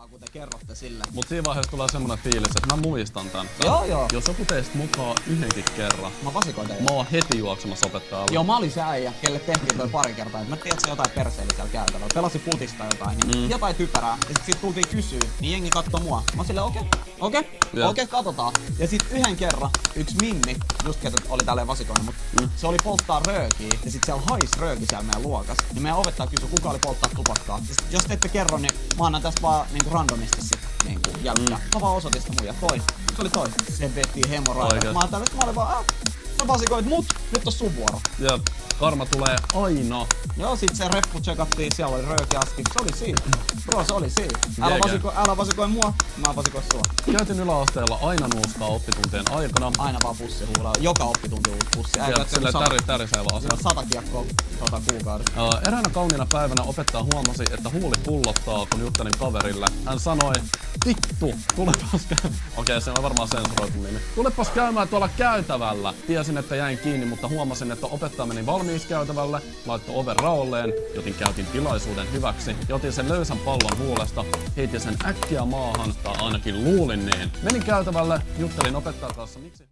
kovaa, kun te kerrotte sille. Mut siinä vaiheessa tulee semmonen fiilis, että mä muistan tän. Joo. Jos joku teistä mukaan yhdenkin kerran, Mä vasikoin teille. mä oon heti juoksemassa opettajalle. Joo, mä olin se äijä, kelle tehtiin toi pari kertaa. Mä tiedät, se jotain perseili siellä käytävällä. Pelasi futista jotain, niin jotain typerää. Ja sit tultiin kysyä, niin jengi kattoi mua. Mä silleen okei, katsotaan. Ja sit yhden kerran yksi mimmi, just ketä oli tälleen vasikoinen, mut se oli polttaa röökiä. Ja sit siellä hais rööki siellä meidän luokas. Niin meidän opettaja kysyi, kuka oli polttaa tupakkaa. Ja sit, jos te ette kerro, niin mä annan tästä vaan niinku randomisti sit niinku jälkeen. Mä vaan osoitin sitä muija, toi. Se oli toi. Se vettiin hemoraidat. Mä ajattelin, että mä olin vaan, sä vasikoit mut, nyt on sun vuoro. Ja karma tulee aina. Joo, sit se reppu tsekattiin, siellä oli röökiaski. Se oli siinä. Bro, se oli siinä. Älä vasikoi mua, mä vasikoin sua. Käytin yläasteella aina nuuskaa oppituntien aikana. Aina vaan pussi huulaa. Joka oppitunti uusi pussi. Ja sille tärisee vaan asia. 100 kiekkoa kuukaudessa. Eräänä kauniina päivänä opettaja huomasi, että huuli pullottaa, kun juttelin kaverille. Hän sanoi, vittu, tulepas Okei, se on varmaan sensuroitu nimi. Tulepas käymään tuolla käytävällä. Tiesin, että jäin kiinni, mutta huomasin, että opettaja meni valmiiskäytävälle, laittoi oven raolleen, joten käytin tilaisuuden hyväksi. Otin sen löysän pallon huulesta, heitin sen äkkiä maahan, tai ainakin luulin niin. Menin käytävälle, juttelin opettajan kanssa, miksi